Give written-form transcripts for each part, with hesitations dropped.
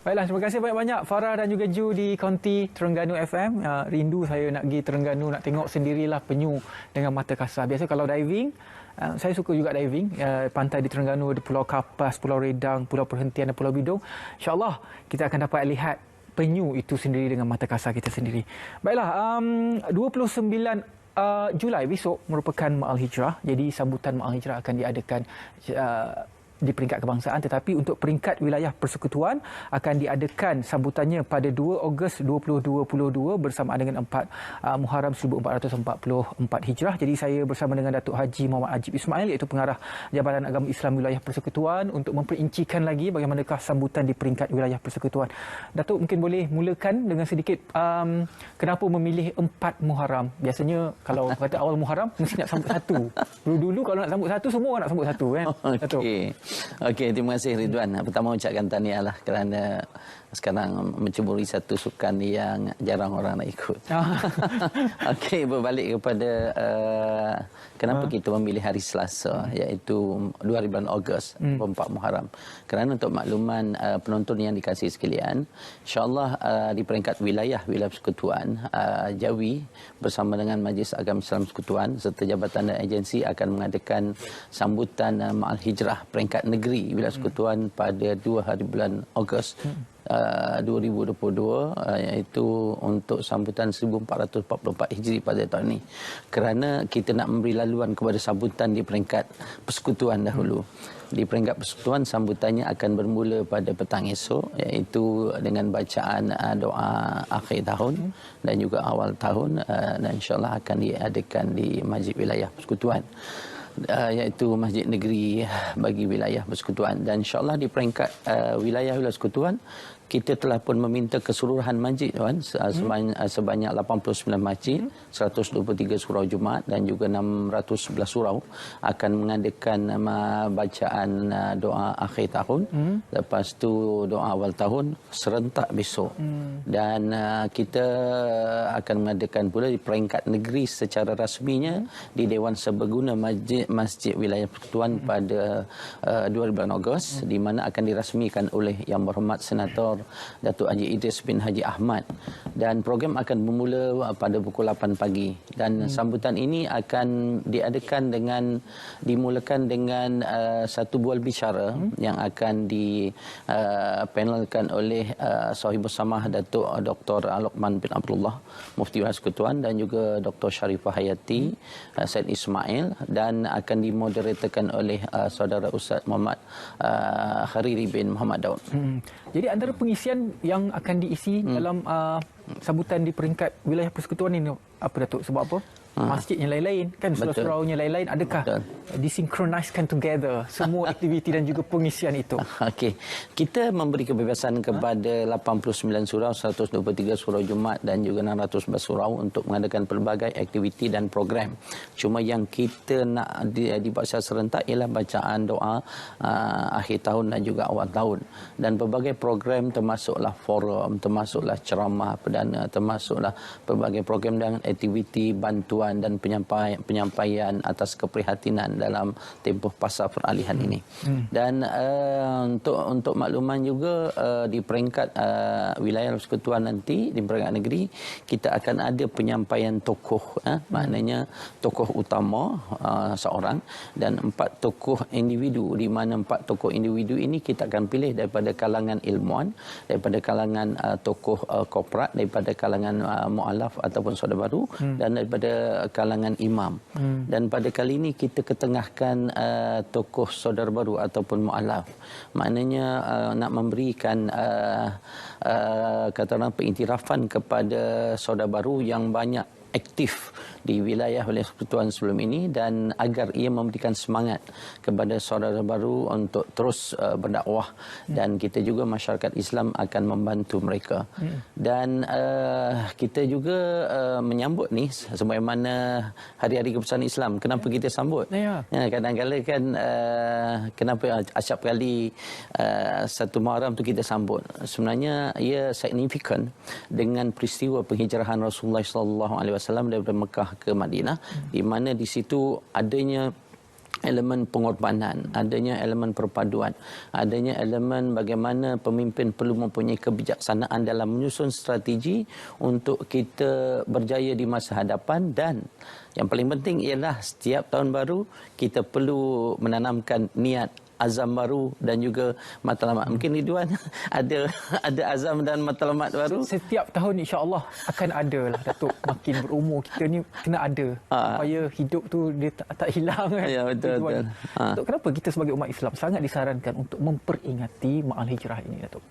Baiklah, terima kasih banyak-banyak Farah dan juga Ju di Konti Terengganu FM. Rindu saya nak pergi Terengganu, nak tengok sendirilah penyu dengan mata kasar. Biasa kalau diving, saya suka juga diving. Pantai di Terengganu ada Pulau Kapas, Pulau Redang, Pulau Perhentian dan Pulau Bidong. InsyaAllah kita akan dapat lihat penyu itu sendiri dengan mata kasar kita sendiri. Baiklah, 29 Julai besok merupakan Ma'al Hijrah. Jadi sambutan Ma'al Hijrah akan diadakan di peringkat kebangsaan, tetapi untuk peringkat wilayah persekutuan akan diadakan sambutannya pada 2 Ogos 2022 bersama dengan 4 Muharram 1444 Hijrah. Jadi saya bersama dengan Datuk Haji Muhammad Ajib Ismail, iaitu Pengarah Jabatan Agama Islam Wilayah Persekutuan, untuk memperincikan lagi bagaimanakah sambutan di peringkat wilayah persekutuan. Datuk mungkin boleh mulakan dengan sedikit kenapa memilih 4 Muharram. Biasanya kalau kata awal Muharram mesti nak sambut satu. Dulu kalau nak sambut satu semua orang nak sambut satu kan. Datuk. Okey, terima kasih Ridwan. Pertama ucapkan tahniahlah kerana sekarang menceburi satu sukan yang jarang orang nak ikut. Okey, berbalik kepada kenapa kita memilih hari Selasa, iaitu 2 bulan Ogos, 4 Muharram. Kerana untuk makluman penonton yang dikasihi sekalian, insya-Allah di peringkat wilayah persekutuan, Jawi bersama dengan Majlis Agama Islam Persekutuan serta jabatan dan agensi akan mengadakan sambutan Ma'al Hijrah peringkat negeri wilayah persekutuan pada 2 bulan Ogos 2022, iaitu untuk sambutan 1444 Hijri pada tahun ini. Kerana kita nak memberi laluan kepada sambutan di peringkat persekutuan dahulu. Di peringkat persekutuan, sambutannya akan bermula pada petang esok, iaitu dengan bacaan doa akhir tahun dan juga awal tahun, dan insyaAllah akan diadakan di Masjid Wilayah Persekutuan, iaitu Masjid Negeri bagi wilayah persekutuan. Dan insyaAllah di peringkat wilayah persekutuan, kita telah pun meminta keseluruhan masjid sebanyak 89 masjid, 123 surau Jumaat dan juga 611 surau akan mengadakan bacaan doa akhir tahun. Lepas tu doa awal tahun serentak besok. Dan kita akan mengadakan pula di peringkat negeri secara rasminya di Dewan Serbaguna Masjid Wilayah Persekutuan pada 2 bulan Ogos, di mana akan dirasmikan oleh Yang Berhormat Senator Datuk Haji Idris bin Haji Ahmad, dan program akan bermula pada pukul 8 pagi, dan sambutan ini akan dimulakan dengan satu bual bicara yang akan dipanelkan oleh Sahibus Samah Datuk Dr. Luqman bin Abdullah, Mufti Wilayah Persekutuan, dan juga Dr. Sharifah Hayati Said Ismail, dan akan dimoderatorkan oleh saudara Ustaz Muhammad Khariri bin Muhammad Daud. Jadi antara pengisian yang akan diisi dalam sambutan di peringkat wilayah persekutuan ini apa, Datuk? Sebab apa? Masjidnya lain-lain kan, surau-suraunya lain-lain. Adakah disinkroniskan together semua aktiviti dan juga pengisian itu? Okey. Kita memberi kebebasan kepada 89 surau, 123 surau Jumaat dan juga 611 surau untuk mengadakan pelbagai aktiviti dan program. Cuma yang kita nak dibuat secara serentak ialah bacaan doa akhir tahun dan juga awal tahun. Dan pelbagai program termasuklah forum, termasuklah ceramah perdana, termasuklah pelbagai program dan aktiviti bantuan dan penyampaian atas keprihatinan dalam tempoh pasca peralihan ini. Dan untuk makluman juga, di peringkat wilayah persekutuan nanti, di peringkat negeri, kita akan ada penyampaian tokoh, maknanya tokoh utama seorang dan 4 tokoh individu, di mana 4 tokoh individu ini kita akan pilih daripada kalangan ilmuwan, daripada kalangan tokoh korporat, daripada kalangan mualaf ataupun saudara baru, dan daripada kalangan imam. Dan pada kali ini kita ketengahkan tokoh saudara baru ataupun mualaf. Maknanya nak memberikan kata orang pengiktirafan kepada saudara baru yang banyak aktif di wilayah persekutuan sebelum ini, dan agar ia memberikan semangat kepada saudara baru untuk terus berdakwah, dan kita juga masyarakat Islam akan membantu mereka. Dan kita juga menyambut ni sebagaimana hari-hari kebesaran Islam. Kenapa kita sambut? Kadang-kadang kan kenapa acap kali 1 Muharram tu kita sambut. Sebenarnya ia signifikan dengan peristiwa penghijrahan Rasulullah sallallahu alaihi wasallam daripada Mekah ke Madinah, di mana di situ adanya elemen pengorbanan, adanya elemen perpaduan, adanya elemen bagaimana pemimpin perlu mempunyai kebijaksanaan dalam menyusun strategi untuk kita berjaya di masa hadapan, dan yang paling penting ialah setiap tahun baru kita perlu menanamkan niat, azam baru dan juga matlamat. Mungkin Ridwan ada azam dan matlamat baru. Setiap tahun insya-Allah akan ada lah, Datuk. Makin berumur kita ni kena ada supaya hidup tu dia tak hilang kan. Ya, betul. Datuk, kenapa kita sebagai umat Islam sangat disarankan untuk memperingati Ma'al Hijrah ini, Datuk?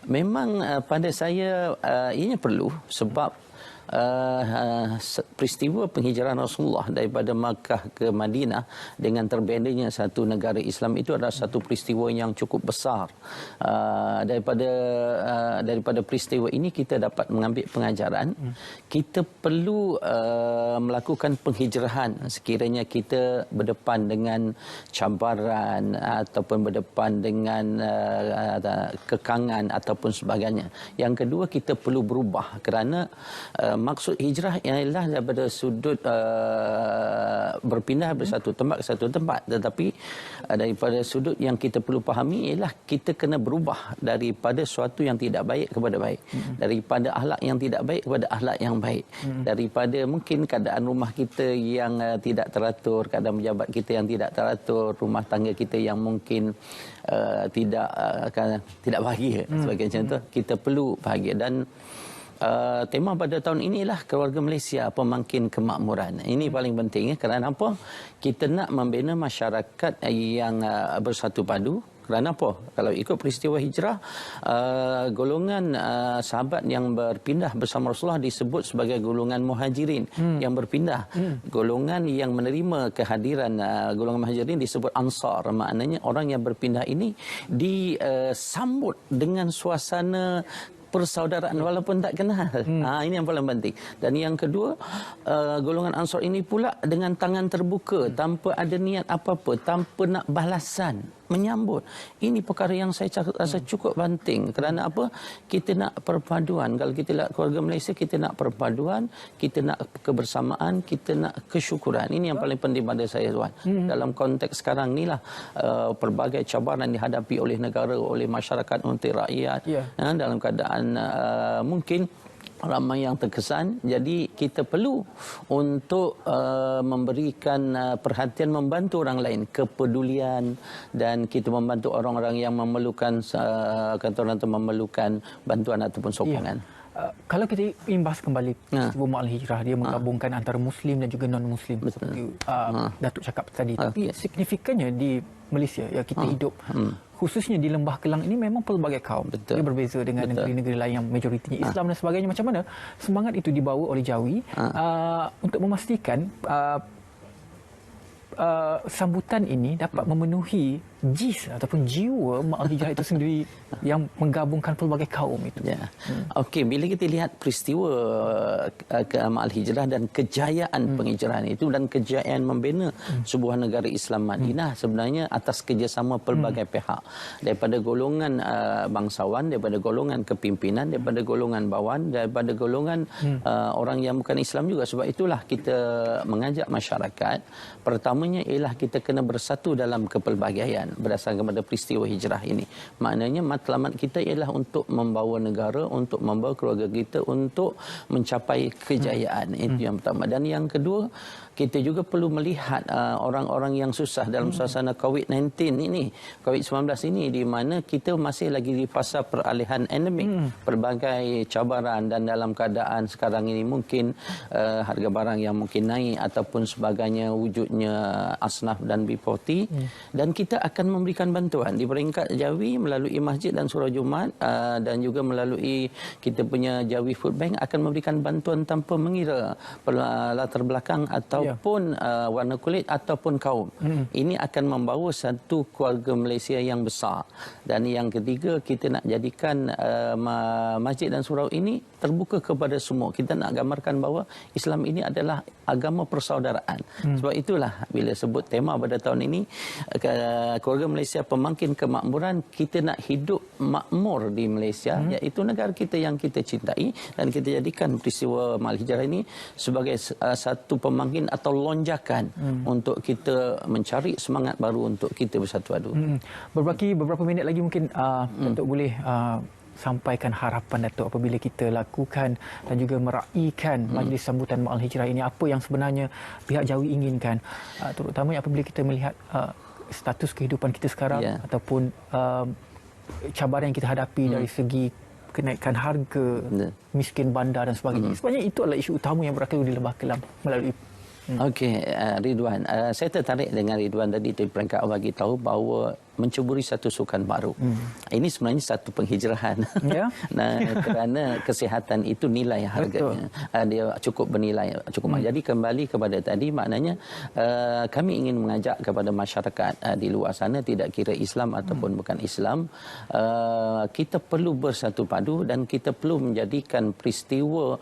Memang pada saya ianya perlu, sebab peristiwa penghijrahan Rasulullah daripada Makkah ke Madinah dengan terbentangnya satu negara Islam itu adalah satu peristiwa yang cukup besar. Daripada peristiwa ini kita dapat mengambil pengajaran. Kita perlu melakukan penghijrahan sekiranya kita berdepan dengan cabaran ataupun berdepan dengan kekangan ataupun sebagainya. Yang kedua, kita perlu berubah kerana maksud hijrah ialah daripada sudut berpindah dari satu tempat ke satu tempat, tetapi daripada sudut yang kita perlu fahami ialah kita kena berubah daripada sesuatu yang tidak baik kepada baik, daripada akhlak yang tidak baik kepada akhlak yang baik, daripada mungkin keadaan rumah kita yang tidak teratur, keadaan pejabat kita yang tidak teratur, rumah tangga kita yang mungkin tidak bahagia sebagai contoh, kita perlu bahagia. Dan tema pada tahun inilah keluarga Malaysia pemangkin kemakmuran. Ini paling penting kerana apa? Kita nak membina masyarakat yang bersatu padu. Kerana apa? Kalau ikut peristiwa hijrah, golongan sahabat yang berpindah bersama Rasulullah disebut sebagai golongan muhajirin yang berpindah. Golongan yang menerima kehadiran golongan muhajirin disebut ansar. Maknanya orang yang berpindah ini disambut dengan suasana persaudaraan walaupun tak kenal. Ini yang paling penting. Dan yang kedua, golongan Ansar ini pula dengan tangan terbuka, tanpa ada niat apa-apa, tanpa nak balasan, menyambut. Ini perkara yang saya rasa cukup penting. Kerana apa? Kita nak perpaduan. Kalau kita lihat keluarga Malaysia, kita nak perpaduan, kita nak kebersamaan, kita nak kesyukuran. Ini yang paling penting pada saya, Tuan. Dalam konteks sekarang inilah pelbagai cabaran dihadapi oleh negara, oleh masyarakat, untuk rakyat. Dalam keadaan mungkin ramai yang terkesan. Jadi kita perlu untuk memberikan perhatian, membantu orang lain, kepedulian, dan kita membantu orang-orang yang memerlukan memerlukan bantuan ataupun sokongan. Kalau kita imbas kembali peristiwa Ma'al Hijrah, dia menggabungkan antara Muslim dan juga non-Muslim seperti Datuk cakap tadi. Tapi signifikannya di Malaysia, ya, kita hidup khususnya di Lembah Kelang ini memang pelbagai kaum. Dia berbeza dengan negeri-negeri lain yang majoritinya Islam dan sebagainya. Macam mana semangat itu dibawa oleh Jawi untuk memastikan sambutan ini dapat memenuhi jis ataupun jiwa Ma'al Hijrah itu sendiri yang menggabungkan pelbagai kaum itu. Okey, bila kita lihat peristiwa Ma'al Hijrah dan kejayaan penghijrahan itu dan kejayaan membina sebuah negara Islam Madinah, sebenarnya atas kerjasama pelbagai pihak, daripada golongan bangsawan, daripada golongan kepimpinan, daripada golongan bawahan, daripada golongan orang yang bukan Islam juga. Sebab itulah kita mengajak masyarakat, pertamanya ialah kita kena bersatu dalam kepelbagaian berdasarkan kepada peristiwa hijrah ini. Maknanya matlamat kita ialah untuk membawa negara, untuk membawa keluarga kita untuk mencapai kejayaan. Itu yang pertama. Dan yang kedua, kita juga perlu melihat orang-orang yang susah dalam suasana COVID-19 ini, COVID-19 ini, di mana kita masih lagi di fasa peralihan endemik, pelbagai cabaran, dan dalam keadaan sekarang ini mungkin harga barang yang mungkin naik ataupun sebagainya, wujudnya asnaf dan B40, dan kita akan memberikan bantuan di peringkat Jawi melalui masjid dan surau Jumaat, dan juga melalui kita punya Jawi Food Bank akan memberikan bantuan tanpa mengira latar belakang ataupun warna kulit ataupun kaum. Ini akan membawa satu keluarga Malaysia yang besar. Dan yang ketiga, kita nak jadikan masjid dan surau ini terbuka kepada semua. Kita nak gambarkan bahawa Islam ini adalah agama persaudaraan. Sebab itulah bila sebut tema pada tahun ini, keluarga Malaysia pemangkin kemakmuran, kita nak hidup makmur di Malaysia, iaitu negara kita yang kita cintai, dan kita jadikan peristiwa Ma'al Hijrah ini sebagai satu pemangkin atau lonjakan untuk kita mencari semangat baru untuk kita bersatu padu. Beberapa minit lagi mungkin Datuk boleh sampaikan harapan Datuk apabila kita lakukan dan juga meraihkan majlis sambutan Ma'al Hijrah ini, apa yang sebenarnya pihak Jawi inginkan, terutamanya apabila kita melihat status kehidupan kita sekarang ataupun cabaran yang kita hadapi dari segi kenaikan harga, miskin bandar dan sebagainya. Sebenarnya itu adalah isu utama yang berlaku di Lebah Kelang melalui Okey, Ridwan, saya tertarik dengan Ridwan tadi di peringkat awal bagi tahu bahawa menceburi satu sukan baru. Ini sebenarnya satu penghijrahan. Nah, kerana kesihatan itu nilai harganya. Dia cukup bernilai, cukup mahal. Jadi kembali kepada tadi, maknanya kami ingin mengajak kepada masyarakat di luar sana, tidak kira Islam ataupun bukan Islam, kita perlu bersatu padu dan kita perlu menjadikan peristiwa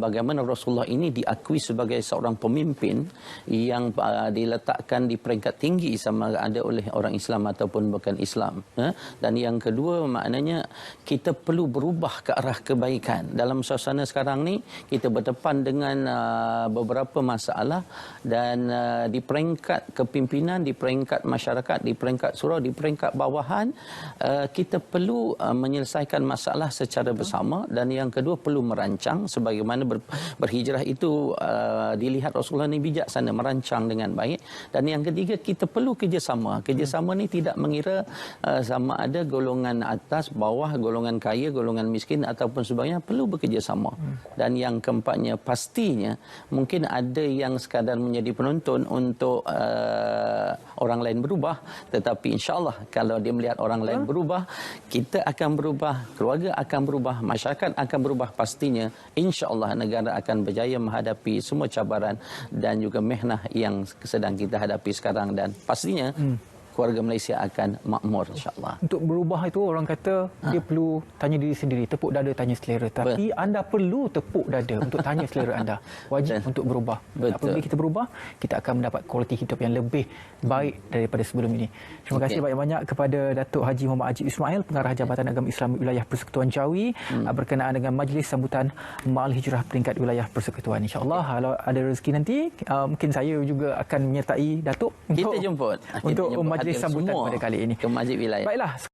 bagaimana Rasulullah ini diakui sebagai seorang pemimpin yang diletakkan di peringkat tinggi sama ada oleh orang Islam ataupun bukan Islam. Dan yang kedua, maknanya kita perlu berubah ke arah kebaikan. Dalam suasana sekarang ni, kita berdepan dengan beberapa masalah, dan di peringkat kepimpinan, di peringkat masyarakat, di peringkat surau, di peringkat bawahan, kita perlu menyelesaikan masalah secara bersama. Dan yang kedua, perlu merancang sebagaimana berhijrah itu dilihat Rasulullah ni bijaksana, merancang dengan baik. Dan yang ketiga, kita perlu kerjasama. Kerjasama ni tidak mengira sama ada golongan atas, bawah, golongan kaya, golongan miskin ataupun sebagainya, perlu bekerjasama. Dan yang keempatnya, pastinya mungkin ada yang sekadar menjadi penonton untuk orang lain berubah, tetapi insya-Allah kalau dia melihat orang lain berubah, kita akan berubah, keluarga akan berubah, masyarakat akan berubah, pastinya insya-Allah negara akan berjaya menghadapi semua cabaran dan juga mehnah yang sedang kita hadapi sekarang, dan pastinya keluarga Malaysia akan makmur, insya-Allah. Untuk berubah itu, orang kata dia perlu tanya diri sendiri, tepuk dada tanya selera. Tapi anda perlu tepuk dada untuk tanya selera anda. Wajib untuk berubah. Apabila kita berubah, kita akan mendapat kualiti hidup yang lebih baik daripada sebelum ini. Terima kasih banyak-banyak kepada Datuk Haji Muhammad Ajib Ismail, Pengarah Jabatan Agama Islam Wilayah Persekutuan Jawi, berkenaan dengan majlis sambutan Ma'al Hijrah peringkat Wilayah Persekutuan. InsyaAllah kalau ada rezeki nanti, mungkin saya juga akan menyertai Datuk kita jemput untuk majlis sambutan pada kali ini. Ke Masjid Wilayah. Baiklah.